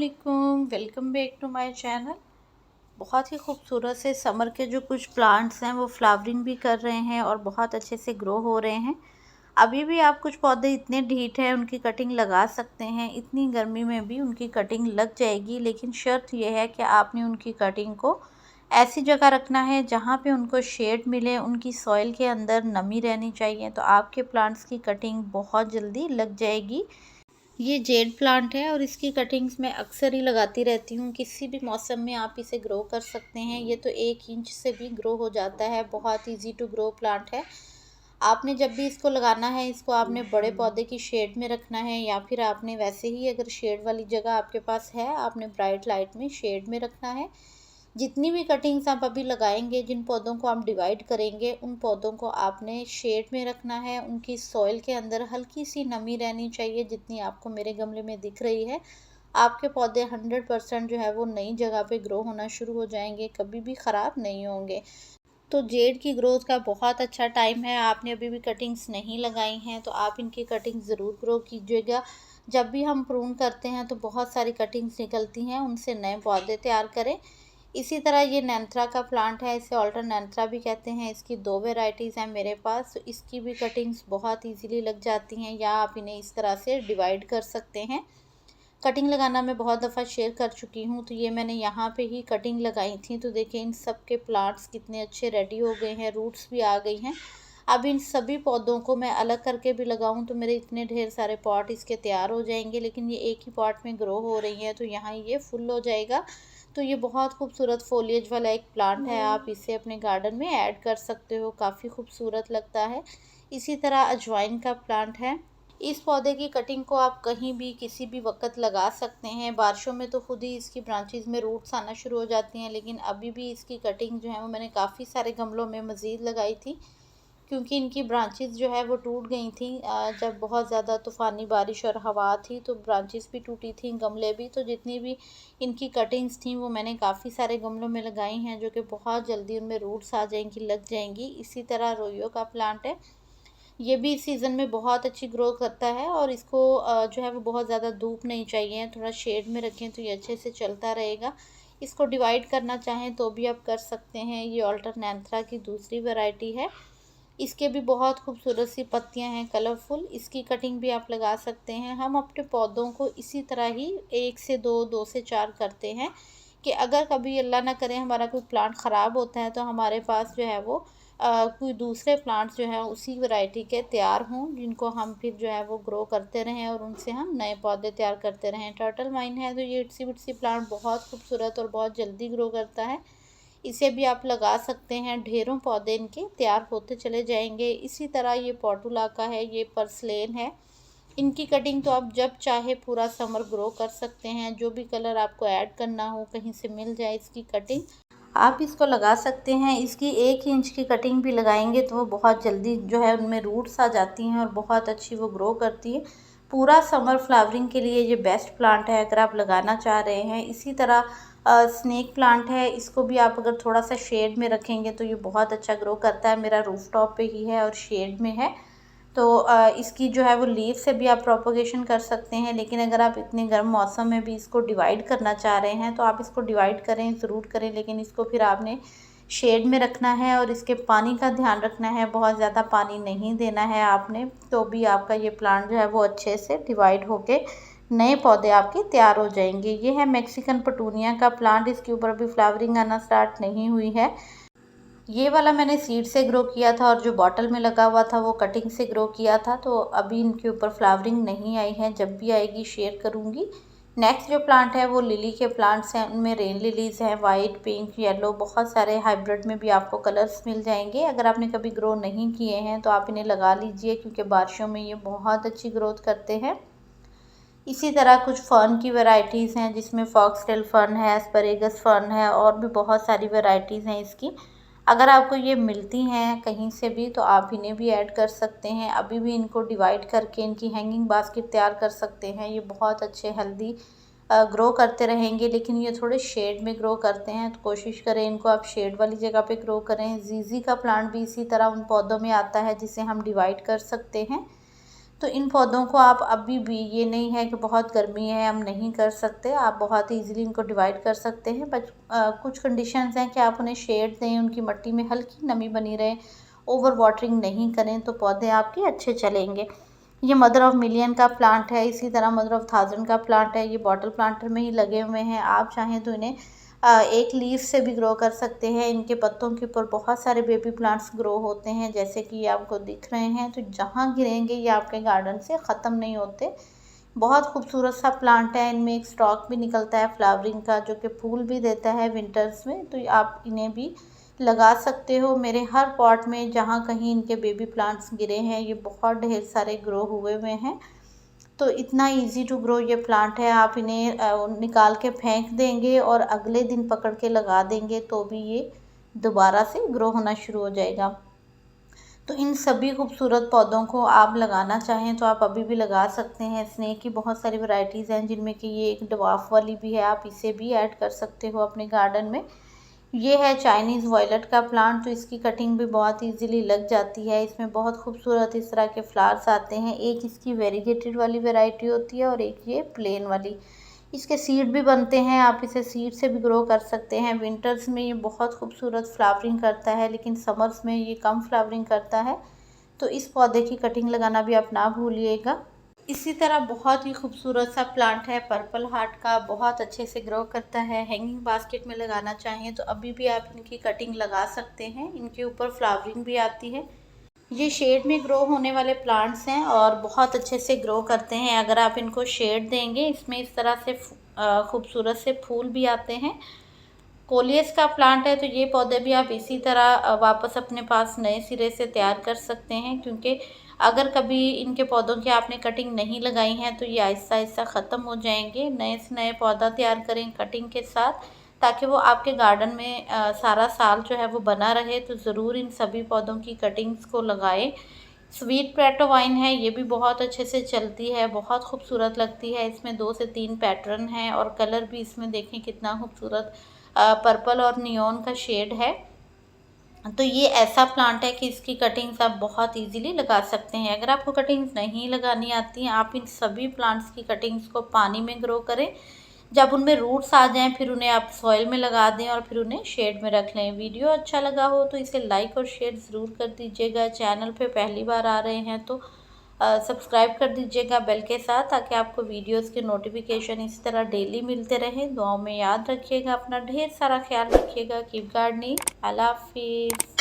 अस्सलामुअलैकुम, welcome back to my channel. बहुत ही खूबसूरत से समर के जो कुछ प्लांट्स हैं वो फ्लावरिंग भी कर रहे हैं और बहुत अच्छे से ग्रो हो रहे हैं। अभी भी आप कुछ पौधे इतने ढीठ हैं उनकी कटिंग लगा सकते हैं, इतनी गर्मी में भी उनकी कटिंग लग जाएगी, लेकिन शर्त यह है कि आपने उनकी कटिंग को ऐसी जगह रखना है जहाँ पे उनको शेड मिले, उनकी सॉइल के अंदर नमी रहनी चाहिए, तो आपके प्लांट्स की कटिंग बहुत जल्दी लग जाएगी। ये जेड प्लांट है और इसकी कटिंग्स मैं अक्सर ही लगाती रहती हूँ। किसी भी मौसम में आप इसे ग्रो कर सकते हैं। ये तो 1 इंच से भी ग्रो हो जाता है, बहुत इजी टू ग्रो प्लांट है। आपने जब भी इसको लगाना है, इसको आपने बड़े पौधे की शेड में रखना है, या फिर आपने वैसे ही अगर शेड वाली जगह आपके पास है, आपने ब्राइट लाइट में शेड में रखना है। जितनी भी कटिंग्स आप अभी लगाएंगे, जिन पौधों को आप डिवाइड करेंगे, उन पौधों को आपने शेड में रखना है। उनकी सॉइल के अंदर हल्की सी नमी रहनी चाहिए, जितनी आपको मेरे गमले में दिख रही है। आपके पौधे 100% जो है वो नई जगह पे ग्रो होना शुरू हो जाएंगे, कभी भी ख़राब नहीं होंगे। तो जेड की ग्रोथ का बहुत अच्छा टाइम है। आपने अभी भी कटिंग्स नहीं लगाई हैं तो आप इनकी कटिंग ज़रूर ग्रो कीजिएगा। जब भी हम प्रून करते हैं तो बहुत सारी कटिंग्स निकलती हैं, उनसे नए पौधे तैयार करें। इसी तरह ये नैंथरा का प्लांट है, इसे ऑल्टर नैंथरा भी कहते हैं। इसकी 2 वेराइटीज़ हैं मेरे पास, तो इसकी भी कटिंग्स बहुत इजीली लग जाती हैं, या आप इन्हें इस तरह से डिवाइड कर सकते हैं। कटिंग लगाना मैं बहुत दफ़ा शेयर कर चुकी हूँ, तो ये मैंने यहाँ पे ही कटिंग लगाई थी। तो देखिए इन सब के प्लांट्स कितने अच्छे रेडी हो गए हैं, रूट्स भी आ गई हैं। अब इन सभी पौधों को मैं अलग करके भी लगाऊं तो मेरे इतने ढेर सारे पॉट इसके तैयार हो जाएंगे, लेकिन ये एक ही पॉट में ग्रो हो रही हैं तो यहाँ ये फुल हो जाएगा। तो ये बहुत खूबसूरत फोलिएज वाला एक प्लांट है, आप इसे अपने गार्डन में ऐड कर सकते हो, काफ़ी खूबसूरत लगता है। इसी तरह अजवाइन का प्लांट है। इस पौधे की कटिंग को आप कहीं भी किसी भी वक्त लगा सकते हैं। बारिशों में तो खुद ही इसकी ब्रांचेस में रूट्स आना शुरू हो जाती हैं, लेकिन अभी भी इसकी कटिंग जो है वो मैंने काफ़ी सारे गमलों में मज़ीद लगाई थी, क्योंकि इनकी ब्रांचेस जो है वो टूट गई थी। जब बहुत ज़्यादा तूफ़ानी बारिश और हवा थी तो ब्रांचेस भी टूटी थी, गमले भी। तो जितनी भी इनकी कटिंग्स थी वो मैंने काफ़ी सारे गमलों में लगाई हैं, जो कि बहुत जल्दी उनमें रूट्स आ जाएंगी, लग जाएंगी। इसी तरह रोयो का प्लांट है, ये भी सीज़न में बहुत अच्छी ग्रो करता है, और इसको जो है वो बहुत ज़्यादा धूप नहीं चाहिए, थोड़ा शेड में रखें तो ये अच्छे से चलता रहेगा। इसको डिवाइड करना चाहें तो भी आप कर सकते हैं। ये अल्टरनैंथरा की दूसरी वैरायटी है। इसके भी बहुत खूबसूरत सी पत्तियां हैं, कलरफुल। इसकी कटिंग भी आप लगा सकते हैं। हम अपने पौधों को इसी तरह ही 1 से 2, 2 से 4 करते हैं, कि अगर कभी अल्लाह ना करे हमारा कोई प्लांट ख़राब होता है तो हमारे पास जो है वो कोई दूसरे प्लांट्स जो है उसी वैरायटी के तैयार हों, जिनको हम फिर जो है वो ग्रो करते रहें और उनसे हम नए पौधे तैयार करते रहें। टर्टल वाइन है, तो ये इट्सी बिट्सी प्लांट बहुत खूबसूरत और बहुत जल्दी ग्रो करता है। इसे भी आप लगा सकते हैं, ढेरों पौधे इनके तैयार होते चले जाएंगे। इसी तरह ये पोर्टुला का है, ये पर्सलेन है। इनकी कटिंग तो आप जब चाहे पूरा समर ग्रो कर सकते हैं। जो भी कलर आपको ऐड करना हो, कहीं से मिल जाए इसकी कटिंग, आप इसको लगा सकते हैं। इसकी 1 इंच की कटिंग भी लगाएंगे तो वो बहुत जल्दी जो है उनमें रूट्स आ जाती हैं और बहुत अच्छी वो ग्रो करती है। पूरा समर फ्लावरिंग के लिए ये बेस्ट प्लांट है अगर आप लगाना चाह रहे हैं। इसी तरह स्नेक प्लांट है, इसको भी आप अगर थोड़ा सा शेड में रखेंगे तो ये बहुत अच्छा ग्रो करता है। मेरा रूफ टॉप पे ही है और शेड में है, तो इसकी जो है वो लीव से भी आप प्रोपोगेशन कर सकते हैं। लेकिन अगर आप इतने गर्म मौसम में भी इसको डिवाइड करना चाह रहे हैं तो आप इसको डिवाइड करें, ज़रूर करें, लेकिन इसको फिर आपने शेड में रखना है और इसके पानी का ध्यान रखना है। बहुत ज़्यादा पानी नहीं देना है आपने, तो भी आपका ये प्लांट जो है वो अच्छे से डिवाइड होके नए पौधे आपके तैयार हो जाएंगे। ये है मैक्सिकन पटूनिया का प्लांट। इसके ऊपर अभी फ्लावरिंग आना स्टार्ट नहीं हुई है। ये वाला मैंने सीड से ग्रो किया था और जो बॉटल में लगा हुआ था वो कटिंग से ग्रो किया था, तो अभी इनके ऊपर फ्लावरिंग नहीं आई है। जब भी आएगी शेयर करूँगी। नेक्स्ट जो प्लांट है वो लिली के प्लांट्स हैं, उनमें रेन लिलीज़ हैं, वाइट, पिंक, येलो, बहुत सारे हाइब्रिड में भी आपको कलर्स मिल जाएंगे। अगर आपने कभी ग्रो नहीं किए हैं तो आप इन्हें लगा लीजिए, क्योंकि बारिशों में ये बहुत अच्छी ग्रोथ करते हैं। इसी तरह कुछ फर्न की वैरायटीज़ हैं, जिसमें फॉक्सटेल फर्न है, एस्परेगस फर्न है, और भी बहुत सारी वैरायटीज़ हैं इसकी। अगर आपको ये मिलती हैं कहीं से भी तो आप इन्हें भी ऐड कर सकते हैं। अभी भी इनको डिवाइड करके इनकी हैंगिंग बास्केट तैयार कर सकते हैं। ये बहुत अच्छे हेल्दी ग्रो करते रहेंगे, लेकिन ये थोड़े शेड में ग्रो करते हैं, तो कोशिश करें इनको आप शेड वाली जगह पे ग्रो करें। जीजी का प्लांट भी इसी तरह उन पौधों में आता है जिसे हम डिवाइड कर सकते हैं। तो इन पौधों को आप अभी भी, ये नहीं है कि बहुत गर्मी है हम नहीं कर सकते, आप बहुत ईज़िली इनको डिवाइड कर सकते हैं। बट कुछ कंडीशंस हैं कि आप उन्हें शेड दें, उनकी मिट्टी में हल्की नमी बनी रहे, ओवर वाटरिंग नहीं करें, तो पौधे आपके अच्छे चलेंगे। ये मदर ऑफ़ मिलियन का प्लांट है, इसी तरह मदर ऑफ़ थाउज़ेंड का प्लांट है। ये बॉटल प्लांटर में ही लगे हुए हैं। आप चाहें तो इन्हें एक लीफ से भी ग्रो कर सकते हैं। इनके पत्तों के ऊपर बहुत सारे बेबी प्लांट्स ग्रो होते हैं, जैसे कि ये आपको दिख रहे हैं। तो जहाँ गिरेंगे ये आपके गार्डन से ख़त्म नहीं होते। बहुत खूबसूरत सा प्लांट है। इनमें एक स्टॉक भी निकलता है फ्लावरिंग का, जो कि फूल भी देता है विंटर्स में। तो आप इन्हें भी लगा सकते हो। मेरे हर पॉट में जहाँ कहीं इनके बेबी प्लांट्स गिरे हैं, ये बहुत ढेर सारे ग्रो हुए हुए हैं। तो इतना इजी टू ग्रो ये प्लांट है। आप इन्हें निकाल के फेंक देंगे और अगले दिन पकड़ के लगा देंगे तो भी ये दोबारा से ग्रो होना शुरू हो जाएगा। तो इन सभी खूबसूरत पौधों को आप लगाना चाहें तो आप अभी भी लगा सकते हैं। स्नेक की बहुत सारी वैरायटीज़ हैं, जिनमें कि ये एक डवार्फ वाली भी है, आप इसे भी ऐड कर सकते हो अपने गार्डन में। ये है चाइनीज़ वॉयलेट का प्लांट, तो इसकी कटिंग भी बहुत इजीली लग जाती है। इसमें बहुत खूबसूरत इस तरह के फ्लावर्स आते हैं। एक इसकी वेरीगेटेड वाली वैरायटी होती है और एक ये प्लेन वाली। इसके सीड भी बनते हैं, आप इसे सीड से भी ग्रो कर सकते हैं। विंटर्स में ये बहुत खूबसूरत फ्लावरिंग करता है, लेकिन समर्स में ये कम फ्लावरिंग करता है। तो इस पौधे की कटिंग लगाना भी आप ना भूलिएगा। इसी तरह बहुत ही खूबसूरत सा प्लांट है पर्पल हार्ट का, बहुत अच्छे से ग्रो करता है। हैंगिंग बास्केट में लगाना चाहें तो अभी भी आप इनकी कटिंग लगा सकते हैं। इनके ऊपर फ्लावरिंग भी आती है। ये शेड में ग्रो होने वाले प्लांट्स हैं और बहुत अच्छे से ग्रो करते हैं अगर आप इनको शेड देंगे। इसमें इस तरह से खूबसूरत से फूल भी आते हैं। कोलियस का प्लांट है, तो ये पौधे भी आप इसी तरह वापस अपने पास नए सिरे से तैयार कर सकते हैं, क्योंकि अगर कभी इनके पौधों की आपने कटिंग नहीं लगाई है तो ये आहिस्ता आहिस्ता ख़त्म हो जाएंगे। नए से नए पौधा तैयार करें कटिंग के साथ, ताकि वो आपके गार्डन में सारा साल जो है वो बना रहे। तो ज़रूर इन सभी पौधों की कटिंग्स को लगाएं। स्वीट पोटैटो वाइन है, ये भी बहुत अच्छे से चलती है, बहुत खूबसूरत लगती है। इसमें 2 से 3 पैटर्न हैं और कलर भी इसमें देखें कितना खूबसूरत पर्पल और नियॉन का शेड है। तो ये ऐसा प्लांट है कि इसकी कटिंग्स आप बहुत इजीली लगा सकते हैं। अगर आपको कटिंग्स नहीं लगानी आती हैं, आप इन सभी प्लांट्स की कटिंग्स को पानी में ग्रो करें। जब उनमें रूट्स आ जाएं, फिर उन्हें आप सॉइल में लगा दें और फिर उन्हें शेड में रख लें। वीडियो अच्छा लगा हो तो इसे लाइक और शेयर ज़रूर कर दीजिएगा। चैनल पे पहली बार आ रहे हैं तो सब्सक्राइब कर दीजिएगा बेल के साथ, ताकि आपको वीडियोस के नोटिफिकेशन इसी तरह डेली मिलते रहें। दुआओं में याद रखिएगा, अपना ढेर सारा ख्याल रखिएगा। Keep gardening. अल्लाह हाफिज़।